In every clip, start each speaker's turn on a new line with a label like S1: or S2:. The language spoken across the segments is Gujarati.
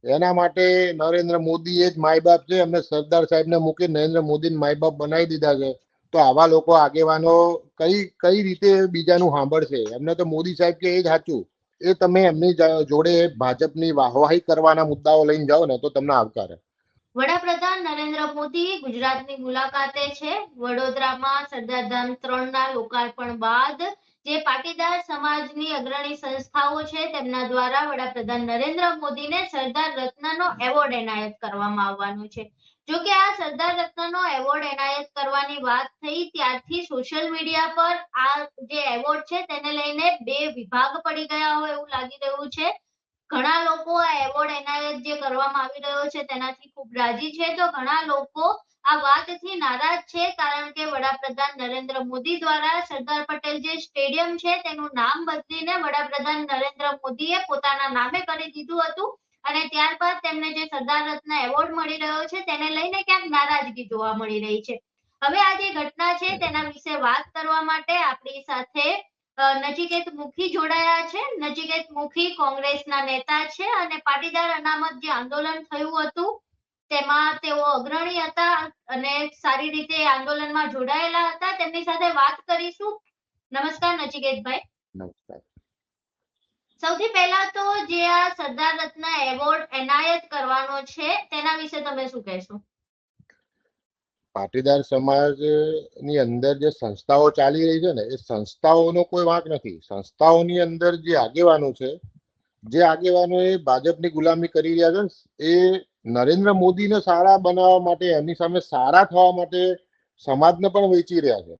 S1: એના માટે નરેન્દ્ર મોદી એ જ માય બાપ છે. એમને સરદાર સાહેબને મૂકી નરેન્દ્ર મોદીને માય બાપ બનાવી દીધા છે. તો આવા લોકો આગેવાનો કઈ રીતે બીજાનું સાંભળશે? એમને તો મોદી સાહેબ કે એ જ સાચું. એ તમે એમની જોડે ભાજપની વાહવાહી કરવાના મુદ્દાઓ લઈને જાઓ ને તો તમને આવકાર.
S2: વડાપ્રધાન નરેન્દ્ર મોદી ગુજરાતની મુલાકાતે છે. વડોદરામાં સરદારધામ 3 ના લોકાર્પણ બાદ જે પાટીદાર સમાજની અગ્રણી સંસ્થાઓ છે તેમના દ્વારા વડાપ્રધાન નરેન્દ્ર મોદીને સરદાર રત્નનો એવોર્ડ એનાયત કરવામાં આવવાનો છે. જો કે આ સરદાર રત્નનો એવોર્ડ એનાયત કરવાની વાત થઈ ત્યારથી સોશિયલ મીડિયા પર આ જે એવોર્ડ છે તેને લઈને બે વિભાગ પડી ગયા હોય એવું લાગી રહ્યું છે. ઘણા લોકો આ એવોર્ડ એનાયત જે કરવામાં આવી રહ્યો છે તેનાથી ખૂબ રાજી છે, તો ઘણા લોકો આ વાતથી નારાજ છે, કારણ કે વડાપ્રધાન નરેન્દ્ર મોદી દ્વારા સરદાર પટેલ જે સ્ટેડિયમ છે તેનું નામ બદલીને વડાપ્રધાન નરેન્દ્ર મોદીએ પોતાના નામે કરી દીધું હતું અને ત્યારબાદ તેમને જે સરદાર રત્ન એવોર્ડ મળી રહ્યો છે તેને લઈને ક્યાંક નારાજગી જોવા મળી રહી છે. હવે આ જે ઘટના છે તેના વિશે વાત કરવા માટે આપણી સાથે નચિકેત મુખી જોડાયા છે. નચિકેત મુખી કોંગ્રેસના નેતા છે અને પાટીદાર અનામત જે આંદોલન થયું હતું તેમાં તેઓ અગ્રણી હતા અને સારી રીતે આંદોલનમાં જોડાયેલા હતા. તેમની સાથે વાત કરીશું. નમસ્કાર નચિકેતભાઈ.
S1: નમસ્કાર.
S2: સૌથી પહેલા તો જે આ સરદાર રત્ન એવોર્ડ એનાયત કરવાનો છે તેના વિશે તમે શું કહેશો?
S1: પાટીદાર સમાજની અંદર જે સંસ્થાઓ ચાલી રહી છે ને એ સંસ્થાઓનો કોઈ વાંક નથી. સંસ્થાઓની અંદર જે આગેવાનો છે, જે આગેવાનો એ ભાજપની ગુલામી કરી રહ્યા છે, એ નરેન્દ્ર મોદીને સારા બનાવવા માટે, એમની સામે સારા થવા માટે સમાજને પણ વેચી રહ્યા છે.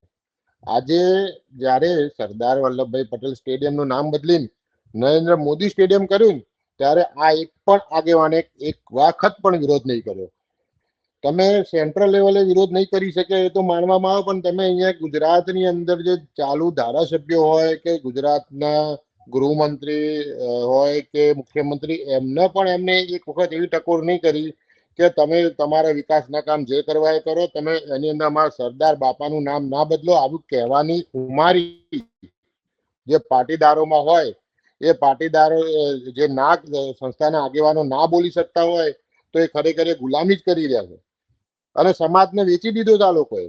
S1: આજે જ્યારે સરદાર વલ્લભભાઈ પટેલ સ્ટેડિયમનું નામ બદલીને નરેન્દ્ર મોદી સ્ટેડિયમ કર્યું ત્યારે આ એક પણ આગેવાને એક વખત પણ વિરોધ નહીં કર્યો. તમે સેન્ટ્રલ લેવલે વિરોધ નહીં કરી શકે એ તો માનવામાં આવે, પણ તમે અહીંયા ગુજરાતની અંદર જે ચાલુ ધારાસભ્યો હોય કે ગુજરાતના ગૃહમંત્રી હોય કે મુખ્યમંત્રી, એમને પણ એમને એક વખત એવી ટકોર નહીં કરી કે તમે તમારા વિકાસના કામ જે કરવા એ કરો, તમે એની અંદર અમારા સરદાર બાપાનું નામ ના બદલો. આવું કહેવાની ઉમારી જે પાટીદારોમાં હોય, એ પાટીદારો જે ના સંસ્થાના આગેવાનો ના બોલી શકતા હોય તો એ ખરેખર ગુલામી જ કરી રહ્યા છે અને સમાજને વેચી દીધો છે. આ લોકોએ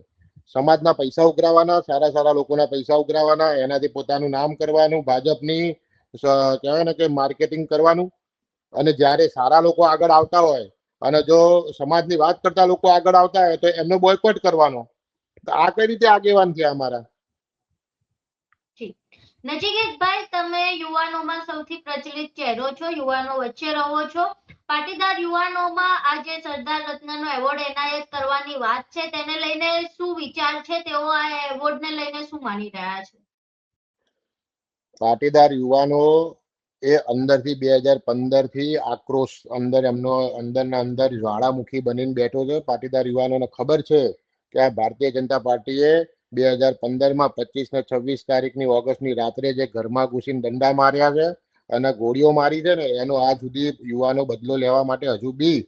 S1: સમાજના પૈસા ઉઘરાવાના, સારા સારા લોકોના પૈસા ઉઘરાવાના, એનાથી પોતાનું નામ કરવાનું, ભાજપની કહેવાય ને કે માર્કેટિંગ કરવાનું. અને જ્યારે સારા લોકો આગળ આવતા હોય અને જો સમાજની વાત કરતા લોકો આગળ આવતા હોય તો એમનો બોયકોટ કરવાનો. આ કઈ રીતે આગેવાન છે અમારા?
S2: નચિકેતભાઈ, તમે યુવાનોમાં સૌથી પ્રચલિત ચહેરો છો, યુવાનો વચ્ચે રહો છો. પાટીદાર યુવાનોમાં આ જે સરદાર રત્નનો એવોર્ડ એનાયત કરવાની વાત છે તેને લઈને શું વિચાર છે? તેઓ આ એવોર્ડને લઈને શું માની રહ્યા છે?
S1: પાટીદાર યુવાનો એ અંદરથી 2015 થી આક્રોશ અંદર એમનો અંદરના અંદર જ્વાળામુખી બનીને બેઠો છે. પાટીદાર યુવાનોને ખબર છે કે આ ભારતીય જનતા પાર્ટીએ 2015માં 25 ને 26 તારીખની ઓગસ્ટની રાત્રે જે ઘરમાં ઘૂસીને દંડા માર્યા છે અને ગોળીઓ મારી છે ને, એનો આજ સુધી યુવાનો બદલો લેવા માટે હજુ બી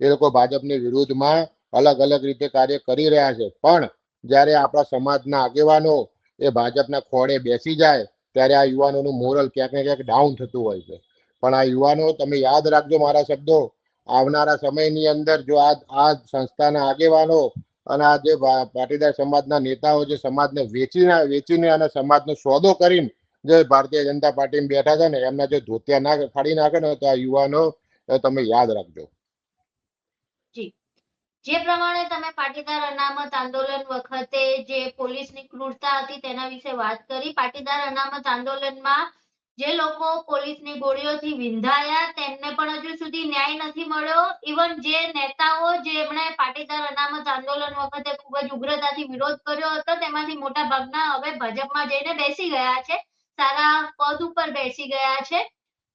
S1: એ લોકો ભાજપની વિરુદ્ધમાં અલગ અલગ રીતે કાર્ય કરી રહ્યા છે. પણ જ્યારે આપણા સમાજના આગેવાનો એ ભાજપના ખોળે બેસી જાય ત્યારે આ યુવાનોનું મોરલ ક્યાંક ને ક્યાંક ડાઉન થતું હોય છે. પણ આ યુવાનો, તમે યાદ રાખજો મારા શબ્દો, આવનારા સમયની અંદર જો આ સંસ્થાના આગેવાનો અને આ જે પાટીદાર સમાજના નેતાઓ જે સમાજને વેચીને અને સમાજનો સોદો કરીને જે ભારતીય જનતા પાર્ટીમાં બેઠા છે ને, એમના જો ધોતિયા ના ફાડી નાખે ને તો આ યુવાનો તમે યાદ રાખજો.
S2: જે પ્રમાણે તમે પાટીદાર અનામત આંદોલન વખતે જે પોલીસની ક્રૂરતા હતી તેના વિશે વાત કરી, પાટીદાર અનામત આંદોલનમાં જે લોકો પોલીસની ગોળીઓથી વિંધાયા તેમને પણ હજુ સુધી ન્યાય નથી મળ્યો. ઇવન જે નેતાઓ જેમણે પાટીદાર અનામત આંદોલન વખતે ખૂબ જ ઉગ્રતાથી વિરોધ કર્યો હતો તેમાંથી મોટા ભાગના હવે ભાજપમાં જઈને બેસી ગયા છે, સારા પદ ઉપર બેસી ગયા છે.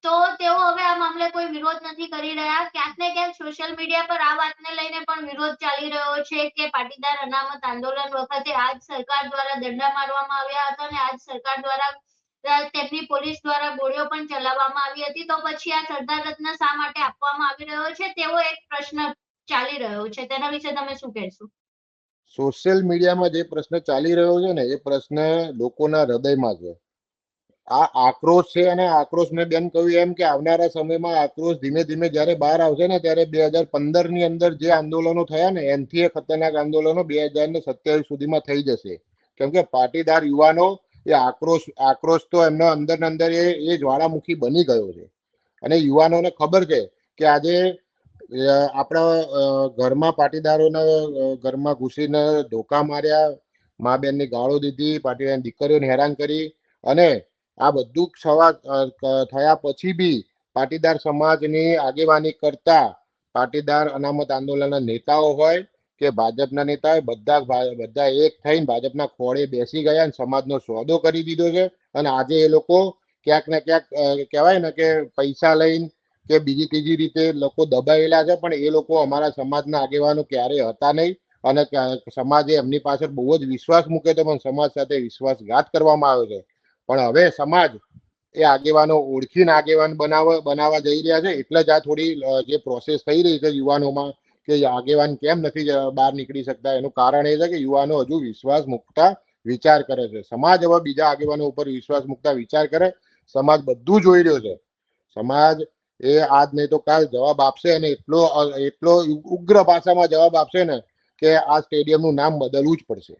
S2: તો તેઓ હવે આ મામલે કોઈ વિરોધ નથી કરી રહ્યા. ક્યાંક ને ક્યાંક સોશિયલ મીડિયા પર આ વાતને લઈને પણ વિરોધ ચાલી રહ્યો છે કે પાટીદાર અનામત આંદોલન વખતે આજ સરકાર દ્વારા દંડા મારવામાં આવ્યા હતા અને આજ સરકાર દ્વારા તેમની પોલીસ દ્વારા ગોળીઓ પણ ચલાવવામાં આવી હતી. તો પછી આ સરદાર રત્ન શા માટે આપવામાં આવી રહ્યો છે તેવો એક પ્રશ્ન ચાલી રહ્યો છે. તેના વિશે તમે શું કહેશો?
S1: સોશિયલ મીડિયામાં જે પ્રશ્ન ચાલી રહ્યો છે ને, એ પ્રશ્ન લોકોના હૃદયમાં છે. આ આક્રોશ છે, અને આક્રોશ મેં બેન કહ્યું એમ કે આવનારા સમયમાં આક્રોશ ધીમે ધીમે જ્યારે બહાર આવશે ને, ત્યારે 2015 ની અંદર જે આંદોલનો થયા ને એનથી ખતરનાક આંદોલનો 2027 સુધીમાં થઈ જશે. કેમ કે પાટીદાર યુવાનો એ આક્રોશ તો એમના અંદર ને અંદર એ જ્વાળામુખી બની ગયો છે. અને યુવાનોને ખબર છે કે આજે આપણા ઘરમાં પાટીદારોના ઘરમાં ઘૂસીને ધોકા માર્યા, મા બેનની ગાળો દીધી, પાટીદાર દીકરીઓને હેરાન કરી, અને આ બધું થયા પછી બી પાટીદાર સમાજની આગેવાની કરતા પાટીદાર અનામત આંદોલનના નેતાઓ હોય કે ભાજપના નેતા હોય, બધા એક થઈને ભાજપના ખોળે બેસી ગયા અને સમાજનો સોદો કરી દીધો છે. અને આજે એ લોકો ક્યાંક ને ક્યાંક કહેવાય ને કે પૈસા લઈને કે બીજી ત્રીજી રીતે લોકો દબાયેલા છે, પણ એ લોકો અમારા સમાજના આગેવાનો ક્યારેય હતા નહીં. અને સમાજે એમની પાછળ બહુ જ વિશ્વાસ મૂક્યો હતો, પણ સમાજ સાથે વિશ્વાસઘાત કરવામાં આવ્યો છે. પણ હવે સમાજ એ આગેવાનો ઓળખીને આગેવાન બનાવવા જઈ રહ્યા છે. એટલે જ આ થોડી જે પ્રોસેસ થઈ રહી છે યુવાનોમાં કે આગેવાન કેમ નથી બહાર નીકળી શકતા, એનું કારણ એ છે કે યુવાનો હજુ વિશ્વાસ મૂકતા વિચાર કરે છે. સમાજ હવે બીજા આગેવાનો ઉપર વિશ્વાસ મૂકતા વિચાર કરે. સમાજ બધું જોઈ રહ્યો છે. સમાજ એ આજ નહીં તો કાલ જવાબ આપશે, અને એટલો ઉગ્ર ભાષામાં જવાબ આપશે ને કે આ સ્ટેડિયમનું નામ બદલવું જ પડશે.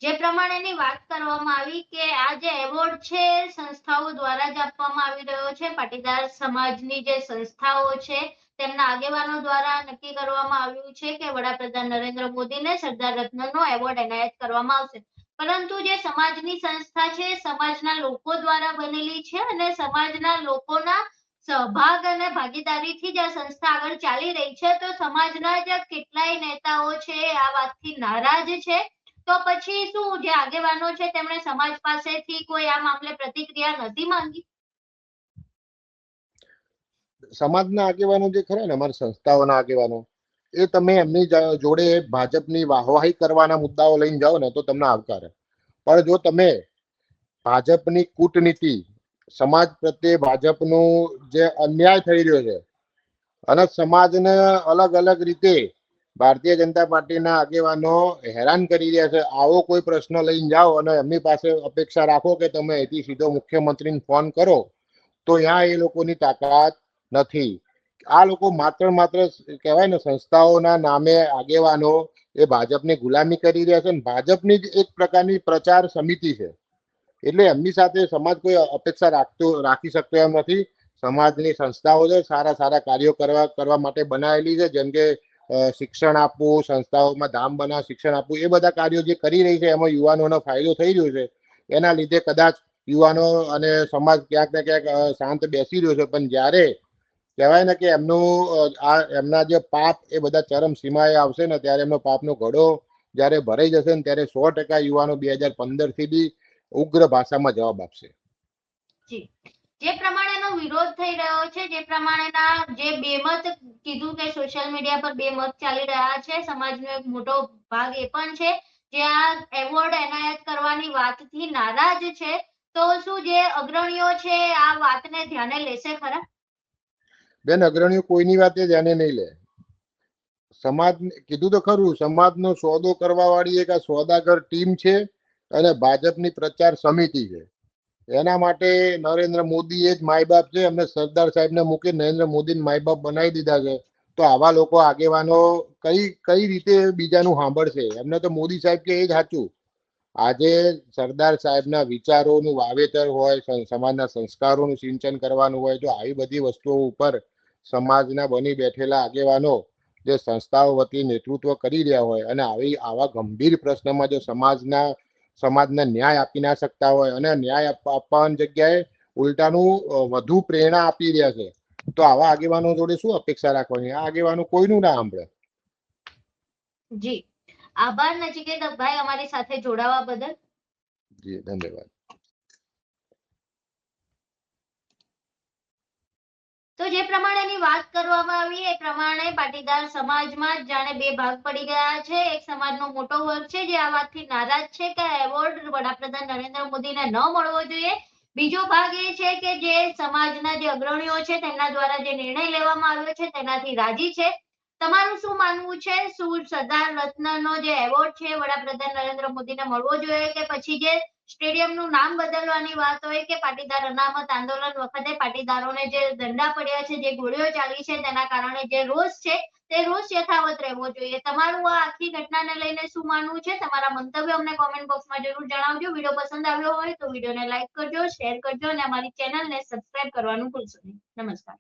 S2: જે પ્રમાણેની વાત કરવામાં આવી કે આ જે એવોર્ડ છે સંસ્થાઓ દ્વારા જ આપવામાં આવી રહ્યો છે. પાટીદાર સમાજની જે સંસ્થાઓ છે તેમના આગેવાનો દ્વારા નક્કી કરવામાં આવ્યું છે કે વડાપ્રધાન નરેન્દ્ર મોદીને સરદાર રત્નનો એવોર્ડ એનાયત કરવામાં આવશે. પરંતુ જે સમાજની સંસ્થા છે સમાજના લોકો દ્વારા બનેલી છે, અને સમાજના લોકોના સહભાગ અને ભાગીદારીથી જ આ સંસ્થા આગળ ચાલી રહી છે. તો સમાજના જે કેટલાય નેતાઓ છે આ વાતથી નારાજ છે. તો પછી શું જે આગેવાનો છે તેમણે સમાજ પાસેથી કોઈ આ મામલે પ્રતિક્રિયા નથી માંગી?
S1: સમાજના આગેવાનો જે ખરા ને, અમારી સંસ્થાઓના આગેવાનો, એ તમે એમની જોડે ભાજપની વાહવાહી કરવાના મુદ્દાઓ લઈને જાઓ ને તો તમને આવકારે. પણ જો તમે ભાજપની કૂટનીતિ, સમાજ પ્રત્યે ભાજપનું જે અન્યાય થઈ રહ્યો છે અને સમાજને અલગ અલગ રીતે ભારતીય જનતા પાર્ટીના આગેવાનો હેરાન કરી રહ્યા છે, આવો કોઈ પ્રશ્ન લઈને જાઓ અને એમની પાસે અપેક્ષા રાખો કે તમે અહીંથી સીધો મુખ્યમંત્રીને ફોન કરો, તો ત્યાં એ લોકોની તાકાત નથી. આ લોકો માત્ર કહેવાય ને સંસ્થાઓના નામે આગેવાનો એ ભાજપની ગુલામી કરી રહ્યા છે. ભાજપની જ એક પ્રકારની પ્રચાર સમિતિ છે, એટલે એમની સાથે સમાજ કોઈ અપેક્ષા રાખી શકતો એમ નથી. સમાજની સંસ્થાઓ છે, સારા સારા કાર્યો કરવા માટે બનાવેલી છે. જેમ કે શિક્ષણ આપવું, સંસ્થાઓમાં ધામ બનાવ, શિક્ષણ આપવું, એ બધા કાર્યો જે કરી રહી છે એમાં યુવાનોનો ફાયદો થઈ રહ્યો છે. એના લીધે કદાચ યુવાનો અને સમાજ ક્યાંક ને ક્યાંક શાંત બેસી રહ્યો છે. પણ જ્યારે કહેવાય ને કે એમના જે પાપ એ બધા ચરમ સીમાએ આવશે ને, ત્યારે એમનો પાપનો ઘડો જ્યારે ભરાઈ જશે ને, ત્યારે 100% યુવાનો 2015 થી બી ઉગ્ર ભાષામાં જવાબ આપશે.
S2: જે પ્રમાણેનો વિરોધ થઈ રહ્યો છે, જે પ્રમાણેના જે બેમત કીધું કે સોશિયલ મીડિયા પર બેમત ચાલી રહ્યા છે, સમાજનો એક મોટો ભાગ એ પણ છે જે આ એવોર્ડ એનાયત કરવાની વાતથી નારાજ છે. તો શું જે અગ્રણીઓ છે આ વાતને ધ્યાને લેશે ખરા?
S1: બેન, અગ્રણીઓ કોઈની વાતે ધ્યાને નહીં લે. સમાજ કીધું તો ખરું, સમાજનો સોદો કરવા વાળી એક આ સોદાગર ટીમ છે અને ભાજપની પ્રચાર સમિતિ છે. એના માટે નરેન્દ્ર મોદી એ જ માય બાપ છે. એમને સરદાર સાહેબને મૂકી નરેન્દ્ર મોદીને માય બાપ બનાવી દીધા છે. તો આવા લોકો આગેવાનો કઈ રીતે બીજાનું સાંભળશે? એમને તો મોદી સાહેબ કે એ જ સાચું. આજે સરદાર સાહેબના વિચારોનું વાવેતર હોય, સમાજના સંસ્કારોનું સિંચન કરવાનું હોય, તો આવી બધી વસ્તુઓ ઉપર સમાજના બની બેઠેલા આગેવાનો જે સંસ્થાઓ વતી નેતૃત્વ કરી રહ્યા હોય અને આવા ગંભીર પ્રશ્નમાં જો સમાજને ન્યાય આપી ના શકતા હોય અને ન્યાય આપવાની જગ્યાએ ઉલટાનું વધુ પ્રેરણા આપી રહ્યા છે, તો આવા આગેવાનો જોડે શું અપેક્ષા રાખવાની? આ આગેવાનો કોઈનું ના સાંભળે.
S2: જી આભાર નચિકેતભાઈ અમારી સાથે જોડાવા બદલ.
S1: જી ધન્યવાદ.
S2: તો જે પ્રમાણેની વાત કરવામાં આવી એ પ્રમાણે પાટીદાર સમાજમાં જાણે બે ભાગ પડી ગયા છે. એક સમાજનો મોટો વર્ગ છે જે આ વાતથી નારાજ છે કે એવોર્ડ વડાપ્રધાન નરેન્દ્ર મોદીને ન મળવો જોઈએ. બીજો ભાગ એ છે કે જે સમાજના જે અગ્રણીઓ છે તેમના દ્વારા જે નિર્ણય લેવામાં આવ્યો છે તેનાથી રાજી છે. તમારું શું માનવું છે? શું સરદાર રત્નનો જે એવોર્ડ છે વડાપ્રધાન નરેન્દ્ર મોદીને મળવો જોઈએ, કે પછી જે સ્ટેડિયમનું નામ બદલવાની વાત હોય કે પાટીદાર અનામત આંદોલન વખતે પાટીદારોને જે દંડા પડ્યા છે, જે ગોળીઓ ચાલી છે, તેના કારણે જે રોષ છે તે રોષ યથાવત રહેવો જોઈએ? તમારું આ આખી ઘટનાને લઈને શું માનવું છે? તમારા મંતવ્યો અમને કોમેન્ટ બોક્સમાં જરૂર જણાવજો. વિડીયો પસંદ આવ્યો હોય તો વિડીયોને લાઈક કરજો, શેર કરજો અને અમારી ચેનલને સબસ્ક્રાઇબ કરવાનું ભૂલશો નહીં. નમસ્કાર.